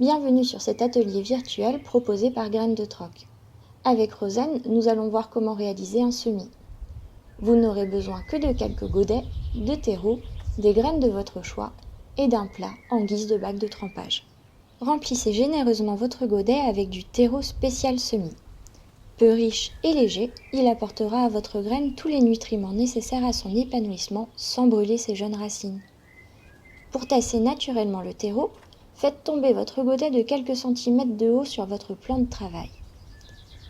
Bienvenue sur cet atelier virtuel proposé par Graines de Troc. Avec Rosanne, nous allons voir comment réaliser un semis. Vous n'aurez besoin que de quelques godets, de terreau, des graines de votre choix et d'un plat en guise de bac de trempage. Remplissez généreusement votre godet avec du terreau spécial semis. Peu riche et léger, il apportera à votre graine tous les nutriments nécessaires à son épanouissement sans brûler ses jeunes racines. Pour tasser naturellement le terreau, faites tomber votre godet de quelques centimètres de haut sur votre plan de travail.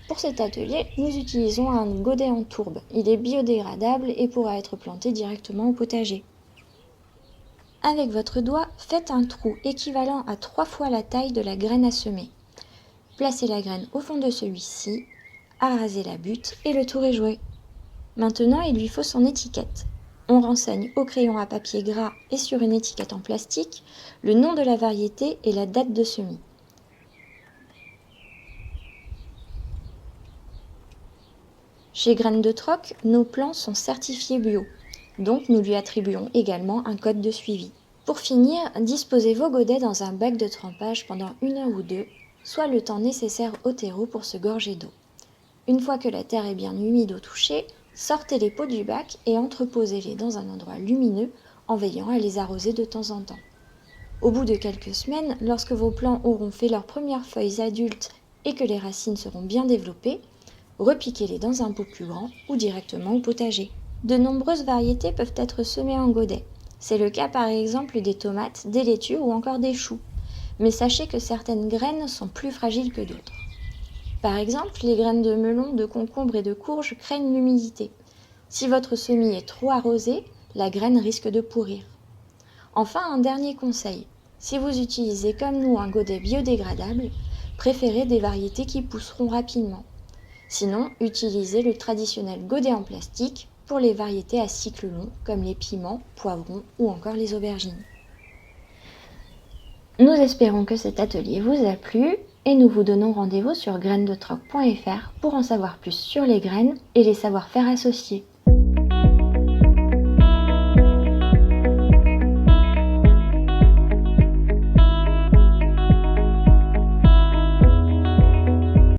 Pour cet atelier, nous utilisons un godet en tourbe. Il est biodégradable et pourra être planté directement au potager. Avec votre doigt, faites un trou équivalent à 3 fois la taille de la graine à semer. Placez la graine au fond de celui-ci, arasez la butte et le tour est joué. Maintenant, il lui faut son étiquette. On renseigne au crayon à papier gras et sur une étiquette en plastique le nom de la variété et la date de semis. Chez Graines de Troc, nos plants sont certifiés bio, donc nous lui attribuons également un code de suivi. Pour finir, disposez vos godets dans un bac de trempage pendant 1 heure ou 2, soit le temps nécessaire au terreau pour se gorger d'eau. Une fois que la terre est bien humide au toucher, sortez les pots du bac et entreposez-les dans un endroit lumineux en veillant à les arroser de temps en temps. Au bout de quelques semaines, lorsque vos plants auront fait leurs premières feuilles adultes et que les racines seront bien développées, repiquez-les dans un pot plus grand ou directement au potager. De nombreuses variétés peuvent être semées en godet. C'est le cas par exemple des tomates, des laitues ou encore des choux. Mais sachez que certaines graines sont plus fragiles que d'autres. Par exemple, les graines de melon, de concombre et de courge craignent l'humidité. Si votre semis est trop arrosé, la graine risque de pourrir. Enfin, un dernier conseil. Si vous utilisez comme nous un godet biodégradable, préférez des variétés qui pousseront rapidement. Sinon, utilisez le traditionnel godet en plastique pour les variétés à cycle long comme les piments, poivrons ou encore les aubergines. Nous espérons que cet atelier vous a plu et nous vous donnons rendez-vous sur grainesdetroc.fr pour en savoir plus sur les graines et les savoir-faire associés.